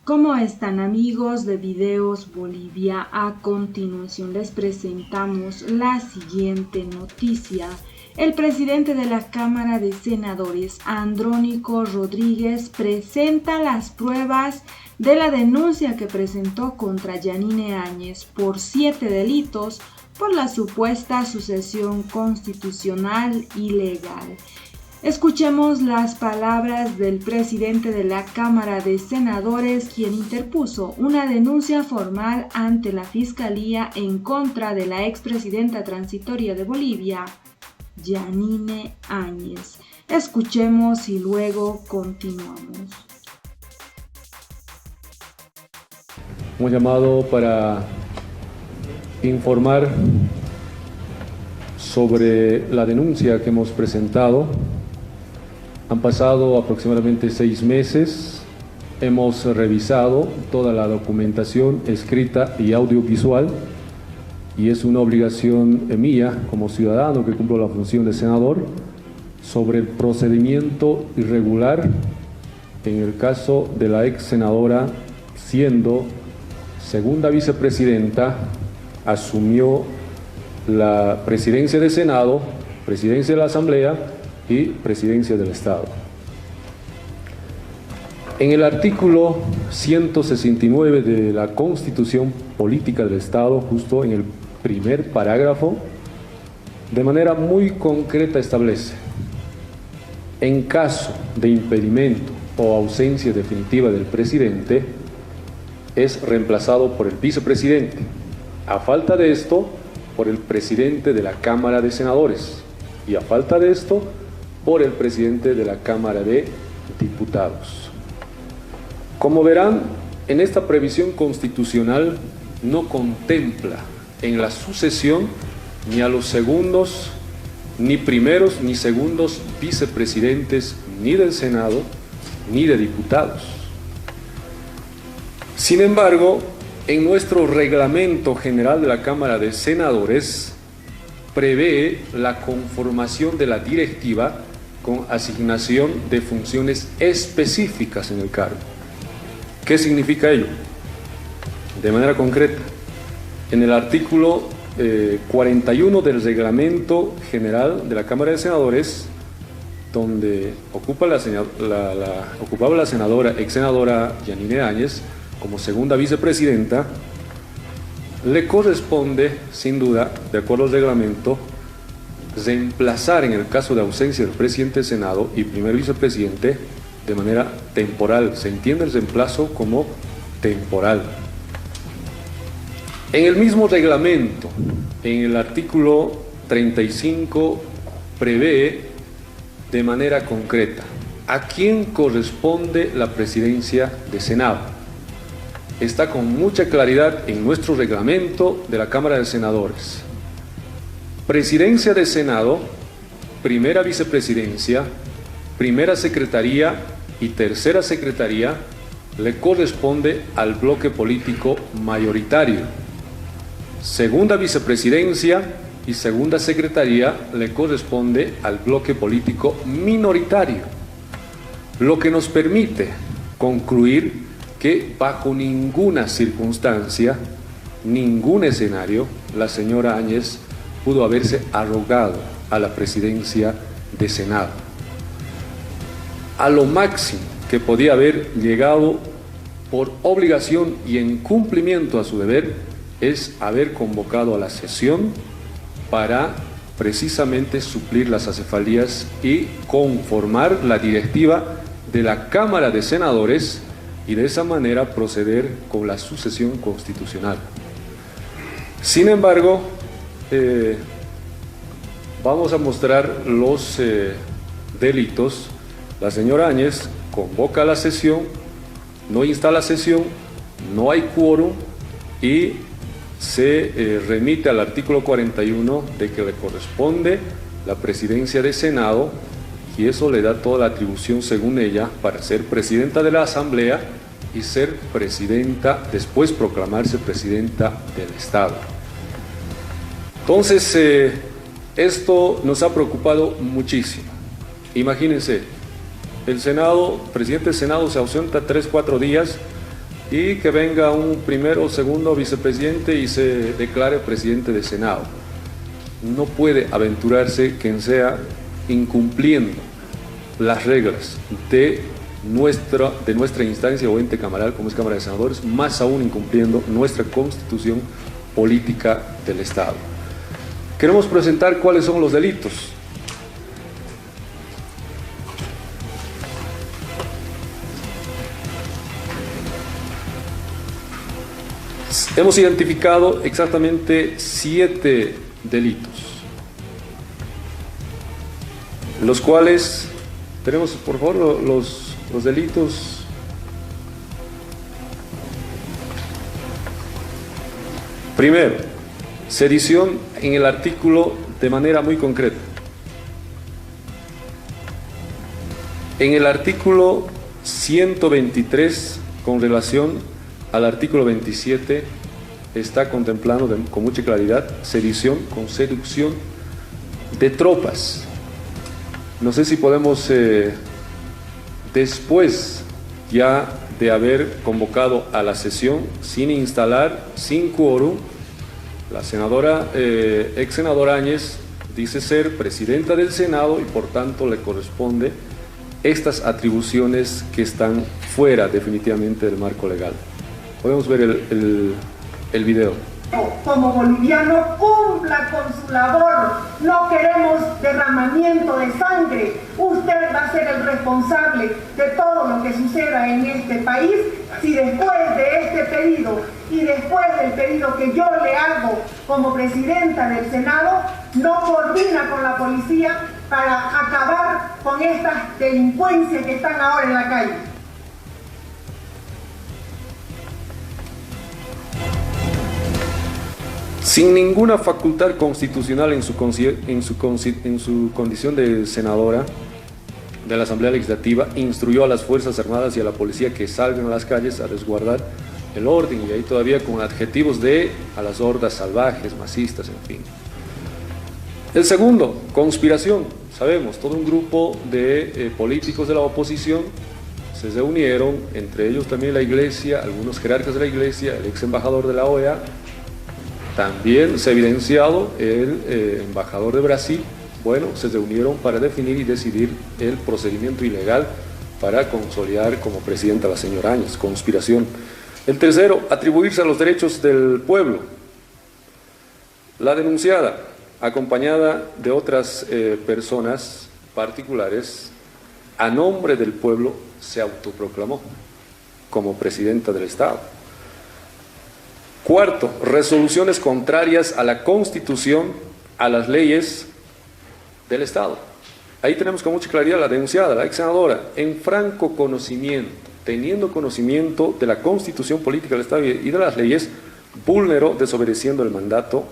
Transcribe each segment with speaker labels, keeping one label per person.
Speaker 1: ¿Cómo están, amigos de Videos Bolivia? A continuación les presentamos la siguiente noticia. El presidente de la Cámara de Senadores, Andrónico Rodríguez, presenta las pruebas de la denuncia que presentó contra Yanine Áñez por 7 delitos por la supuesta sucesión constitucional ilegal. Escuchemos las palabras del presidente de la Cámara de Senadores, quien interpuso una denuncia formal ante la Fiscalía en contra de la expresidenta transitoria de Bolivia, Yanine Áñez. Escuchemos y luego continuamos.
Speaker 2: Hemos llamado para informar sobre la denuncia que hemos presentado. Han pasado aproximadamente 6 meses, hemos revisado toda la documentación escrita y audiovisual y es una obligación mía como ciudadano que cumplo la función de senador sobre el procedimiento irregular en el caso de la ex senadora, siendo segunda vicepresidenta, asumió la presidencia del Senado, presidencia de la Asamblea y presidencia del Estado. En el artículo 169 de la Constitución Política del Estado, justo en el primer parágrafo, de manera muy concreta establece: en caso de impedimento o ausencia definitiva del presidente, es reemplazado por el vicepresidente. A falta de esto, por el presidente de la Cámara de Senadores. Y a falta de esto, por el presidente de la Cámara de Diputados. Como verán, en esta previsión constitucional no contempla en la sucesión ni a los segundos, ni primeros, ni segundos vicepresidentes, ni del Senado, ni de diputados. Sin embargo, en nuestro reglamento general de la Cámara de Senadores prevé la conformación de la directiva con asignación de funciones específicas en el cargo. ¿Qué significa ello? De manera concreta, en el artículo 41 del reglamento general de la Cámara de Senadores, donde ocupaba la senadora, ex senadora Yanine Áñez como segunda vicepresidenta, le corresponde, sin duda, de acuerdo al reglamento, reemplazar en el caso de ausencia del presidente del Senado y primer vicepresidente de manera temporal. Se entiende el reemplazo como temporal. En el mismo reglamento, en el artículo 35, prevé de manera concreta a quién corresponde la presidencia de Senado. Está con mucha claridad en nuestro reglamento de la Cámara de Senadores. Presidencia de Senado, primera vicepresidencia, primera secretaría y tercera secretaría le corresponde al bloque político mayoritario. Segunda vicepresidencia y segunda secretaría le corresponde al bloque político minoritario, lo que nos permite concluir que bajo ninguna circunstancia, ningún escenario, la señora Áñez pudo haberse arrogado a la presidencia de Senado. A lo máximo que podía haber llegado por obligación y en cumplimiento a su deber es haber convocado a la sesión para precisamente suplir las acefalías y conformar la directiva de la Cámara de Senadores y de esa manera proceder con la sucesión constitucional. Sin embargo, vamos a mostrar los delitos. La señora Áñez convoca la sesión, no instala sesión, no hay quórum y se remite al artículo 41 de que le corresponde la presidencia de Senado, y eso le da toda la atribución, según ella, para ser presidenta de la Asamblea y ser presidenta, después proclamarse presidenta del Estado. Entonces, esto nos ha preocupado muchísimo. Imagínense, el Senado, presidente del Senado se ausenta 3-4 días y que venga un primero o segundo vicepresidente y se declare presidente del Senado. No puede aventurarse quien sea incumpliendo las reglas de nuestra instancia o ente cameral como es Cámara de Senadores, más aún incumpliendo nuestra constitución política del Estado. Queremos presentar cuáles son los delitos. Hemos identificado exactamente 7 delitos, los cuales tenemos, por favor, los delitos. Primero, sedición en el artículo de manera muy concreta. En el artículo 123, con relación al artículo 27, está contemplando con mucha claridad sedición con seducción de tropas. No sé si podemos, después ya de haber convocado a la sesión, sin instalar, sin quórum, la senadora, ex senadora Áñez dice ser presidenta del Senado y por tanto le corresponde estas atribuciones que están fuera definitivamente del marco legal. Podemos ver el video.
Speaker 3: Como boliviano, cumpla con su labor. No queremos derramamiento de sangre. Usted va a ser el responsable de todo lo que suceda en este país si después de este pedido y después del pedido que yo le hago como presidenta del Senado, no coordina con la policía para acabar con estas delincuencias que están ahora en la calle.
Speaker 2: Sin ninguna facultad constitucional en su condición de senadora de la Asamblea Legislativa, instruyó a las Fuerzas Armadas y a la policía que salgan a las calles a resguardar el orden, y ahí todavía con adjetivos de a las hordas salvajes, masistas, en fin. El segundo, conspiración. Sabemos, todo un grupo de políticos de la oposición se reunieron, entre ellos también la Iglesia, algunos jerarcas de la Iglesia, el ex embajador de la OEA. También se ha evidenciado el embajador de Brasil. Bueno, se reunieron para definir y decidir el procedimiento ilegal para consolidar como presidenta a la señora Áñez. Conspiración. El tercero, atribuirse a los derechos del pueblo. La denunciada, acompañada de otras personas particulares, a nombre del pueblo, se autoproclamó como presidenta del Estado. Cuarto, resoluciones contrarias a la Constitución, a las leyes del Estado. Ahí tenemos con mucha claridad la denunciada, la ex senadora, en franco conocimiento, teniendo conocimiento de la Constitución política del Estado y de las leyes, vulneró desobedeciendo el mandato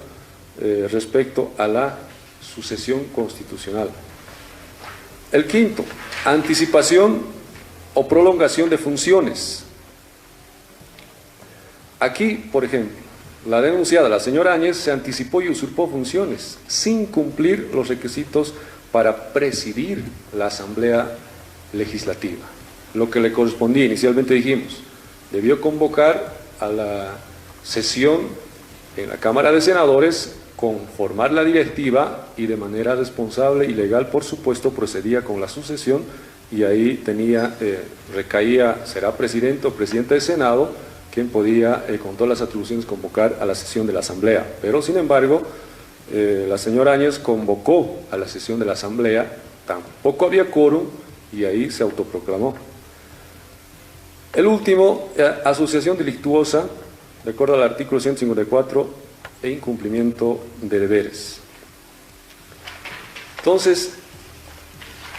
Speaker 2: respecto a la sucesión constitucional. El quinto, anticipación o prolongación de funciones. Aquí, por ejemplo, la denunciada, la señora Áñez, se anticipó y usurpó funciones sin cumplir los requisitos para presidir la Asamblea Legislativa. Lo que le correspondía, inicialmente dijimos, debió convocar a la sesión en la Cámara de Senadores, conformar la directiva y de manera responsable y legal, por supuesto, procedía con la sucesión y ahí recaía, será presidente o presidente del Senado, quien podía, con todas las atribuciones, convocar a la sesión de la Asamblea. Pero, sin embargo, la señora Áñez convocó a la sesión de la Asamblea, tampoco había quórum, y ahí se autoproclamó. El último, asociación delictuosa, de acuerdo al artículo 154, e incumplimiento de deberes. Entonces,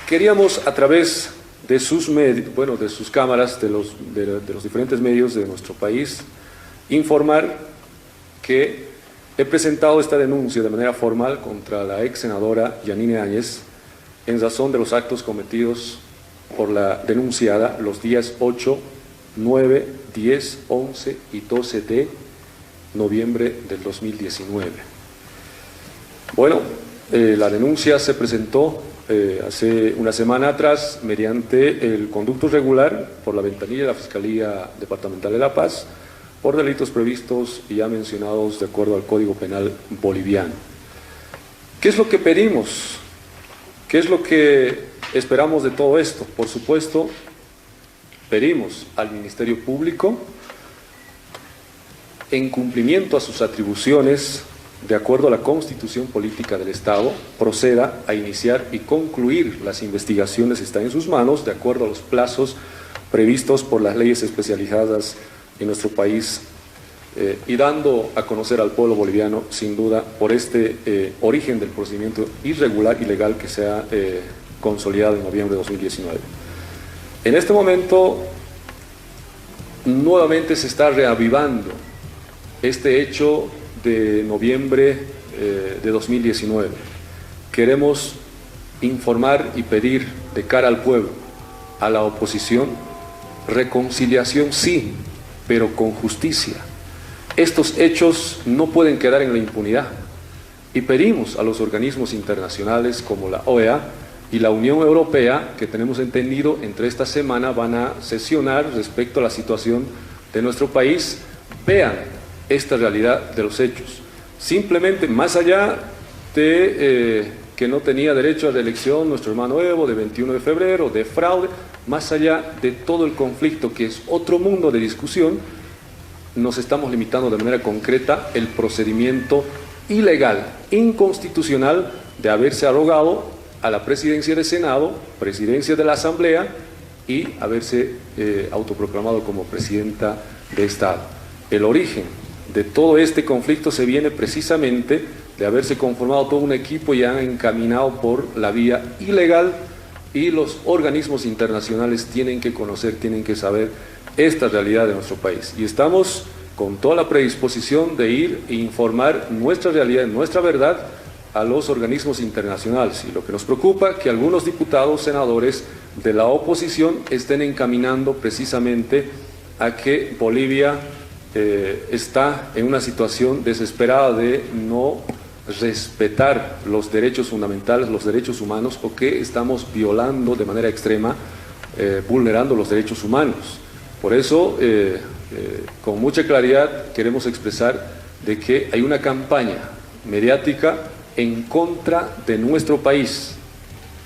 Speaker 2: queríamos a través de sus medios, bueno, de sus cámaras, de los diferentes medios de nuestro país, informar que he presentado esta denuncia de manera formal contra la ex senadora Yanine Áñez en razón de los actos cometidos por la denunciada los días 8, 9, 10, 11 y 12 de noviembre del 2019. Bueno, La denuncia se presentó hace una semana atrás mediante el conducto regular por la ventanilla de la Fiscalía Departamental de La Paz por delitos previstos y ya mencionados de acuerdo al Código Penal boliviano. ¿Qué es lo que pedimos? ¿Qué es lo que esperamos de todo esto? Por supuesto, pedimos al Ministerio Público, en cumplimiento a sus atribuciones, de acuerdo a la Constitución Política del Estado, proceda a iniciar y concluir las investigaciones que están en sus manos, de acuerdo a los plazos previstos por las leyes especializadas en nuestro país, y dando a conocer al pueblo boliviano, sin duda, por este origen del procedimiento irregular y ilegal que se ha consolidado en noviembre de 2019. En este momento, nuevamente se está reavivando este hecho de noviembre de 2019. Queremos informar y pedir de cara al pueblo, a la oposición, reconciliación sí, pero con justicia. Estos hechos no pueden quedar en la impunidad y pedimos a los organismos internacionales como la OEA y la Unión Europea, que tenemos entendido entre esta semana van a sesionar respecto a la situación de nuestro país, vean esta realidad de los hechos. Simplemente, más allá de que no tenía derecho a reelección nuestro hermano Evo, de 21 de febrero, de fraude, más allá de todo el conflicto que es otro mundo de discusión, nos estamos limitando de manera concreta el procedimiento ilegal, inconstitucional, de haberse arrogado a la presidencia del Senado, presidencia de la Asamblea y haberse autoproclamado como presidenta de Estado. El origen de todo este conflicto se viene precisamente de haberse conformado todo un equipo ya encaminado por la vía ilegal, y los organismos internacionales tienen que conocer, tienen que saber esta realidad de nuestro país. Y estamos con toda la predisposición de ir e informar nuestra realidad, nuestra verdad a los organismos internacionales. Y lo que nos preocupa, que algunos diputados, senadores de la oposición estén encaminando precisamente a que Bolivia está en una situación desesperada de no respetar los derechos fundamentales, los derechos humanos, o que estamos violando de manera extrema, vulnerando los derechos humanos. Por eso, con mucha claridad queremos expresar de que hay una campaña mediática en contra de nuestro país,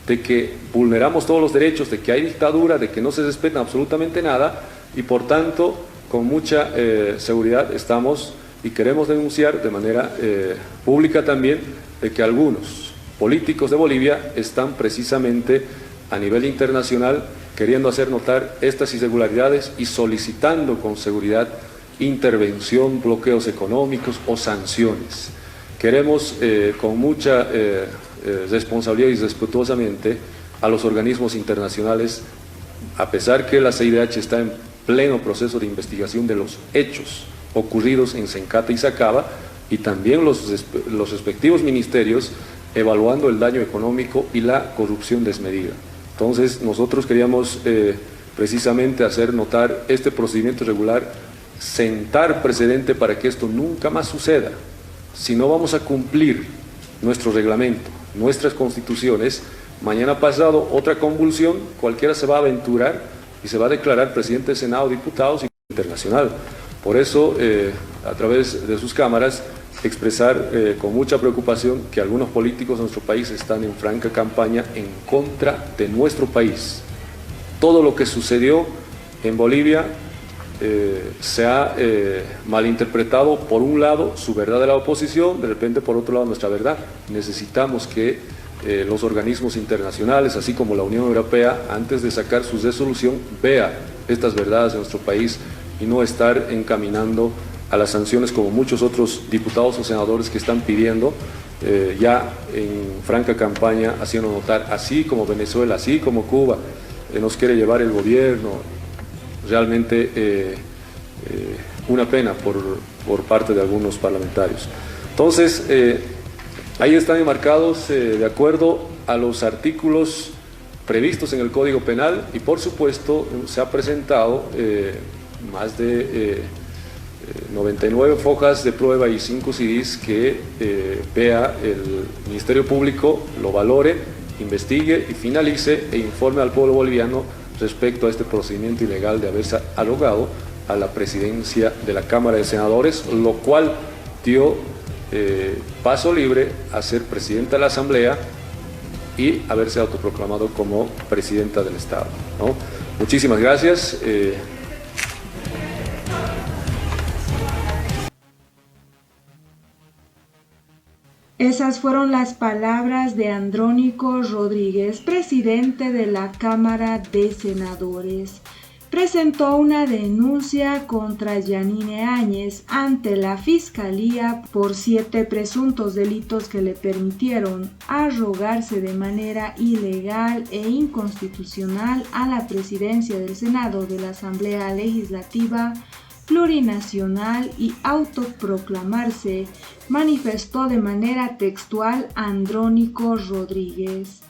Speaker 2: de que vulneramos todos los derechos, de que hay dictadura, de que no se respeta absolutamente nada, y por tanto, con mucha seguridad estamos y queremos denunciar de manera pública también de que algunos políticos de Bolivia están precisamente a nivel internacional queriendo hacer notar estas irregularidades y solicitando con seguridad intervención, bloqueos económicos o sanciones. Queremos con mucha responsabilidad y respetuosamente a los organismos internacionales, a pesar que la CIDH está en pleno proceso de investigación de los hechos ocurridos en Sencata y Sacaba, y también los respectivos ministerios evaluando el daño económico y la corrupción desmedida. Entonces, nosotros queríamos precisamente hacer notar este procedimiento irregular, sentar precedente para que esto nunca más suceda. Si no vamos a cumplir nuestro reglamento, nuestras constituciones, mañana pasado otra convulsión, cualquiera se va a aventurar y se va a declarar presidente del Senado, diputados y internacional. Por eso, a través de sus cámaras, expresar con mucha preocupación que algunos políticos de nuestro país están en franca campaña en contra de nuestro país. Todo lo que sucedió en Bolivia se ha malinterpretado, por un lado, su verdad de la oposición, de repente por otro lado nuestra verdad. Necesitamos que los organismos internacionales, así como la Unión Europea, antes de sacar su resolución, vea estas verdades de nuestro país y no estar encaminando a las sanciones como muchos otros diputados o senadores que están pidiendo ya en franca campaña, haciendo notar, así como Venezuela, así como Cuba, nos quiere llevar el gobierno. Realmente una pena por parte de algunos parlamentarios. Entonces, ahí están enmarcados de acuerdo a los artículos previstos en el Código Penal, y por supuesto se ha presentado más de 99 fojas de prueba y 5 CDs que vea el Ministerio Público, lo valore, investigue y finalice e informe al pueblo boliviano respecto a este procedimiento ilegal de haberse arrogado a la presidencia de la Cámara de Senadores, lo cual dio paso libre a ser presidenta de la Asamblea y haberse autoproclamado como presidenta del Estado, ¿no? Muchísimas gracias.
Speaker 1: Esas fueron las palabras de Andrónico Rodríguez, presidente de la Cámara de Senadores. Presentó una denuncia contra Yanine Áñez ante la Fiscalía por 7 presuntos delitos que le permitieron arrogarse de manera ilegal e inconstitucional a la presidencia del Senado de la Asamblea Legislativa Plurinacional y autoproclamarse, manifestó de manera textual Andrónico Rodríguez.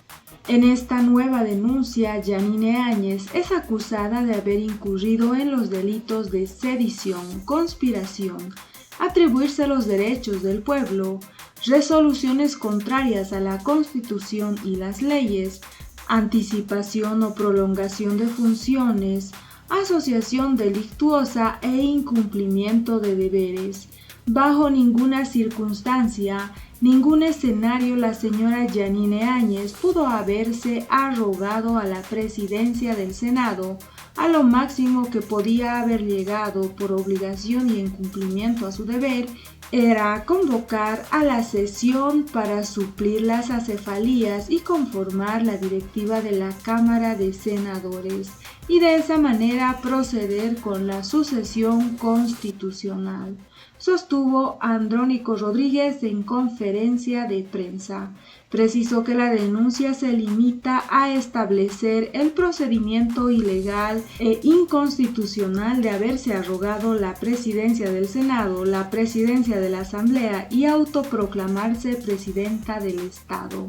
Speaker 1: En esta nueva denuncia, Yanine Áñez es acusada de haber incurrido en los delitos de sedición, conspiración, atribuirse los derechos del pueblo, resoluciones contrarias a la Constitución y las leyes, anticipación o prolongación de funciones, asociación delictuosa e incumplimiento de deberes. Bajo ninguna circunstancia, ningún escenario la señora Yanine Áñez pudo haberse arrogado a la presidencia del Senado, a lo máximo que podía haber llegado por obligación y en cumplimiento a su deber era convocar a la sesión para suplir las acefalías y conformar la directiva de la Cámara de Senadores y de esa manera proceder con la sucesión constitucional, sostuvo Andrónico Rodríguez en conferencia de prensa. Precisó que la denuncia se limita a establecer el procedimiento ilegal e inconstitucional de haberse arrogado la presidencia del Senado, la presidencia de la Asamblea y autoproclamarse presidenta del Estado.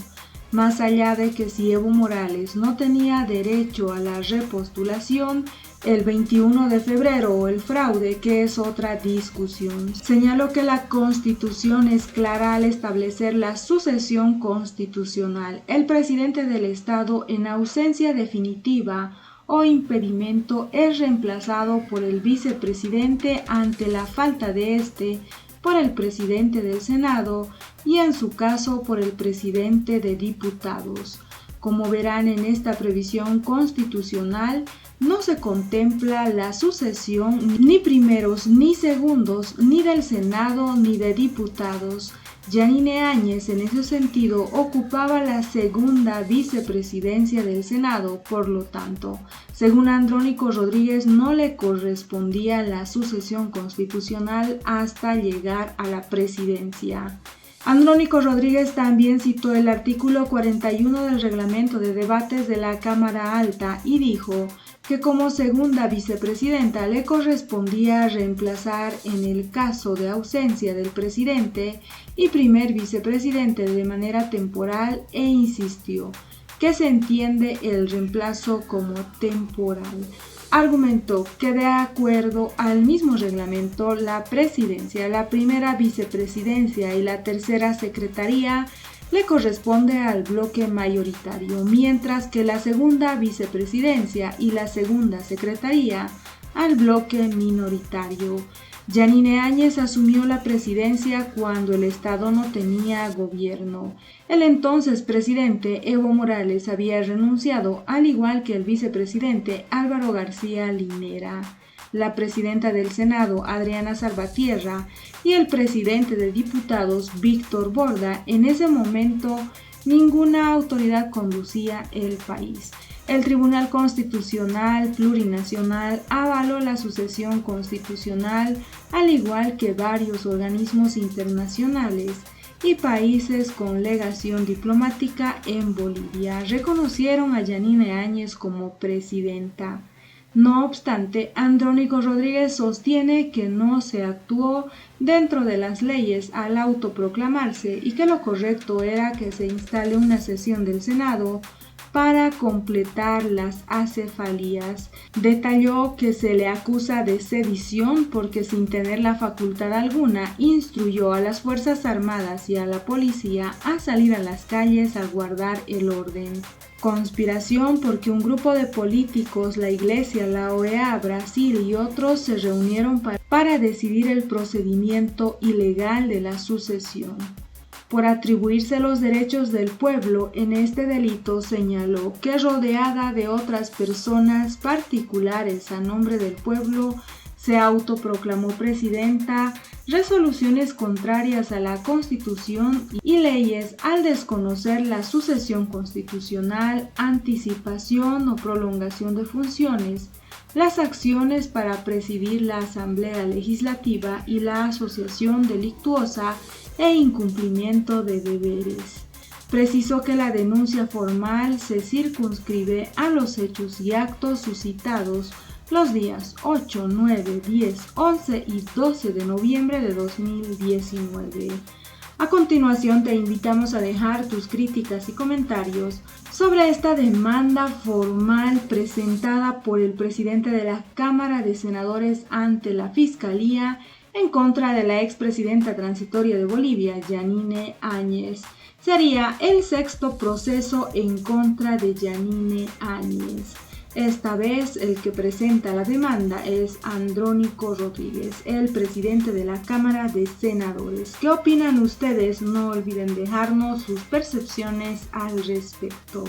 Speaker 1: Más allá de que si Evo Morales no tenía derecho a la repostulación el 21 de febrero o el fraude, que es otra discusión. Señaló que la Constitución es clara al establecer la sucesión constitucional. El presidente del Estado, en ausencia definitiva o impedimento, es reemplazado por el vicepresidente ante la falta de este, por el presidente del Senado y en su caso por el presidente de diputados. Como verán, en esta previsión constitucional no se contempla la sucesión ni primeros ni segundos ni del Senado ni de diputados. Yanine Áñez en ese sentido ocupaba la segunda vicepresidencia del Senado, por lo tanto, según Andrónico Rodríguez, no le correspondía la sucesión constitucional hasta llegar a la presidencia. Andrónico Rodríguez también citó el artículo 41 del reglamento de debates de la Cámara Alta y dijo que como segunda vicepresidenta le correspondía reemplazar en el caso de ausencia del presidente y primer vicepresidente de manera temporal e insistió que se entiende el reemplazo como temporal. Argumentó que de acuerdo al mismo reglamento, la presidencia, la primera vicepresidencia y la tercera secretaría le corresponde al bloque mayoritario, mientras que la segunda vicepresidencia y la segunda secretaría al bloque minoritario. Yanine Áñez asumió la presidencia cuando el Estado no tenía gobierno. El entonces presidente Evo Morales había renunciado, al igual que el vicepresidente Álvaro García Linera, la presidenta del Senado Adriana Salvatierra y el presidente de diputados Víctor Borda. En ese momento ninguna autoridad conducía el país. El Tribunal Constitucional Plurinacional avaló la sucesión constitucional, al igual que varios organismos internacionales y países con legación diplomática en Bolivia reconocieron a Yanine Áñez como presidenta. No obstante, Andrónico Rodríguez sostiene que no se actuó dentro de las leyes al autoproclamarse y que lo correcto era que se instale una sesión del Senado para completar las acefalías. Detalló que se le acusa de sedición porque sin tener la facultad alguna instruyó a las Fuerzas Armadas y a la policía a salir a las calles a guardar el orden. Conspiración porque un grupo de políticos, la Iglesia, la OEA, Brasil y otros se reunieron para decidir el procedimiento ilegal de la sucesión. Por atribuirse los derechos del pueblo en este delito, señaló que rodeada de otras personas particulares a nombre del pueblo, se autoproclamó presidenta, resoluciones contrarias a la Constitución y leyes al desconocer la sucesión constitucional, anticipación o prolongación de funciones, las acciones para presidir la Asamblea Legislativa y la asociación delictuosa e incumplimiento de deberes. Precisó que la denuncia formal se circunscribe a los hechos y actos suscitados los días 8, 9, 10, 11 y 12 de noviembre de 2019. A continuación te invitamos a dejar tus críticas y comentarios sobre esta demanda formal presentada por el presidente de la Cámara de Senadores ante la Fiscalía en contra de la expresidenta transitoria de Bolivia, Yanine Áñez. Sería el sexto proceso en contra de Yanine Áñez. Esta vez el que presenta la demanda es Andrónico Rodríguez, el presidente de la Cámara de Senadores. ¿Qué opinan ustedes? No olviden dejarnos sus percepciones al respecto.